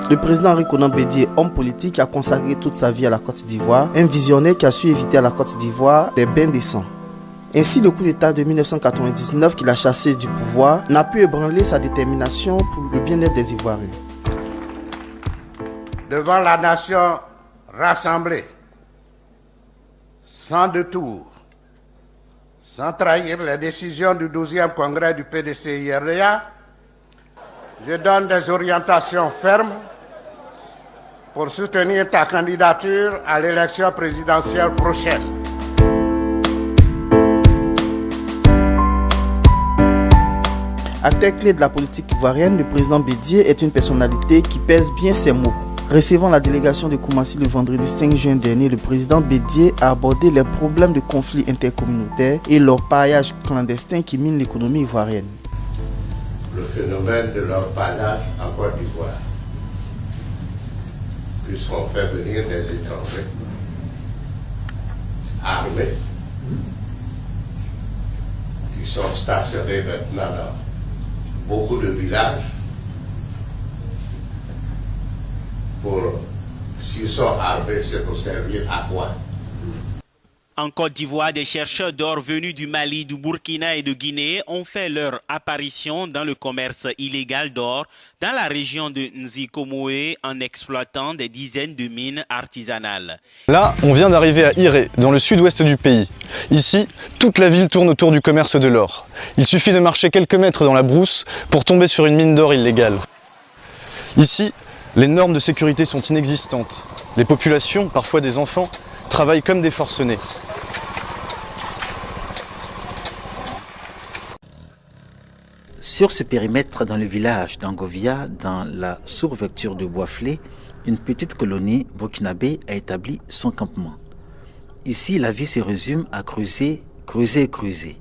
Le président Henri Konan Bédié, homme politique, a consacré toute sa vie à la Côte d'Ivoire, un visionnaire qui a su éviter à la Côte d'Ivoire des bains de sang. Ainsi, le coup d'État de 1999 qu'il a chassé du pouvoir n'a pu ébranler sa détermination pour le bien-être des Ivoiriens. Devant la nation rassemblée, sans détour, sans trahir les décisions du 12e congrès du PDC-IRDA, je donne des orientations fermes pour soutenir ta candidature à l'élection présidentielle prochaine. Acteur clé de la politique ivoirienne, le président Bédié est une personnalité qui pèse bien ses mots. Recevant la délégation de Koumassi le vendredi 5 juin dernier, le président Bédié a abordé les problèmes de conflits intercommunautaires et l'orpaillage clandestin qui mine l'économie ivoirienne. Le phénomène de l'orpaillage en Côte d'Ivoire, puisqu'on fait venir des étrangers armés qui sont stationnés maintenant dans beaucoup de villages pour, s'ils sont armés, c'est pour servir à quoi? En Côte d'Ivoire, des chercheurs d'or venus du Mali, du Burkina et de Guinée ont fait leur apparition dans le commerce illégal d'or dans la région de Nzikomoé en exploitant des dizaines de mines artisanales. Là, on vient d'arriver à Iré, dans le sud-ouest du pays. Ici, toute la ville tourne autour du commerce de l'or. Il suffit de marcher quelques mètres dans la brousse pour tomber sur une mine d'or illégale. Ici, les normes de sécurité sont inexistantes. Les populations, parfois des enfants, travaillent comme des forcenés. Sur ce périmètre, dans le village d'Angovia, dans la sous-préfecture de Boisflé, une petite colonie burkinabé a établi son campement. Ici, la vie se résume à creuser, creuser et creuser.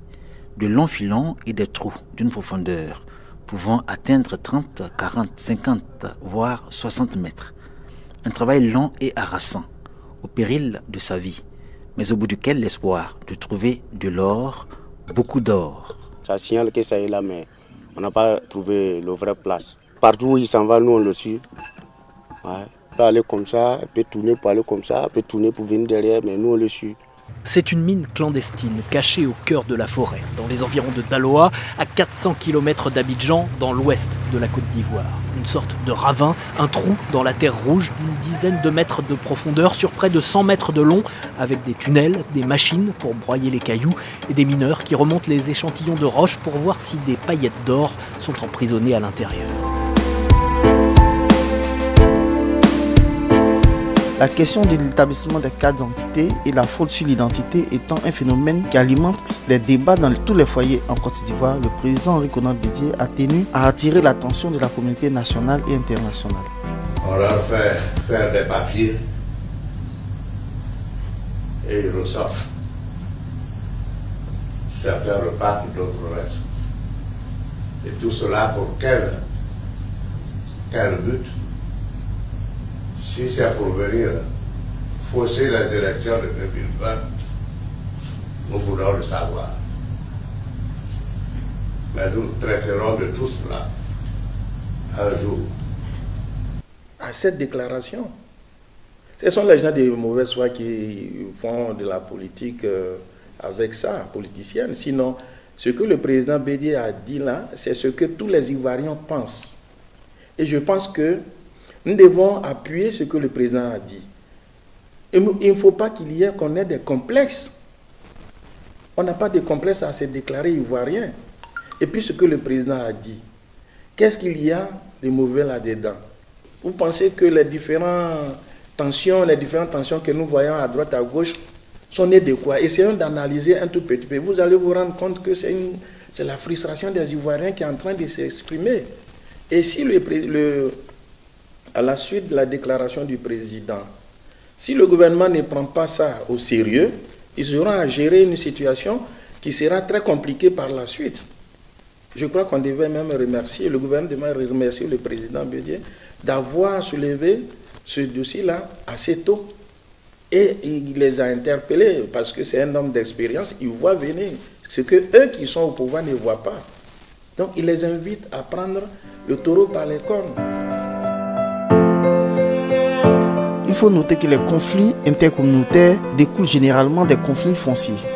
De longs filons et des trous d'une profondeur pouvant atteindre 30, 40, 50, voire 60 mètres. Un travail long et harassant, au péril de sa vie, mais au bout duquel l'espoir de trouver de l'or, beaucoup d'or. Ça signale que ça est là, mais on n'a pas trouvé la vraie place. Partout où il s'en va, nous on le suit. Ouais. Il peut aller comme ça, il peut tourner pour aller comme ça, il peut tourner pour venir derrière, mais nous on le suit. C'est une mine clandestine, cachée au cœur de la forêt, dans les environs de Daloa, à 400 km d'Abidjan, dans l'ouest de la Côte d'Ivoire. Une sorte de ravin, un trou dans la terre rouge d'une dizaine de mètres de profondeur sur près de 100 mètres de long, avec des tunnels, des machines pour broyer les cailloux et des mineurs qui remontent les échantillons de roches pour voir si des paillettes d'or sont emprisonnées à l'intérieur. La question de l'établissement des cartes d'identité et la fraude sur l'identité étant un phénomène qui alimente les débats dans tous les foyers en Côte d'Ivoire, le président Henri Konan Bédié a tenu à attirer l'attention de la communauté nationale et internationale. On leur fait faire des papiers et ils ressortent. Certains repartent, d'autres restent. Et tout cela pour quel but? Si c'est pour venir fausser les élections de 2020, nous voulons le savoir. Mais nous traiterons de tout cela un jour. À cette déclaration, ce sont les gens de mauvaise foi qui font de la politique avec ça, politicienne. Sinon, ce que le président Bédié a dit là, c'est ce que tous les Ivoiriens pensent. Et je pense que nous devons appuyer ce que le président a dit. Et il ne faut pas qu'on ait des complexes. On n'a pas de complexes à se déclarer ivoirien. Et puis ce que le président a dit, qu'est-ce qu'il y a de mauvais là-dedans? Vous pensez que les différentes tensions que nous voyons à droite, à gauche, sont nées de quoi? Essayons d'analyser un tout petit peu. Vous allez vous rendre compte que c'est la frustration des Ivoiriens qui est en train de s'exprimer. Et si à la suite de la déclaration du président, si le gouvernement ne prend pas ça au sérieux, ils auront à gérer une situation qui sera très compliquée par la suite. Je crois qu'on devait même remercier, le gouvernement devait remercier le président Bédié d'avoir soulevé ce dossier-là assez tôt. Et il les a interpellés parce que c'est un homme d'expérience, il voit venir ce que eux qui sont au pouvoir ne voient pas. Donc il les invite à prendre le taureau par les cornes. faut noter que les conflits intercommunautaires découlent généralement des conflits fonciers.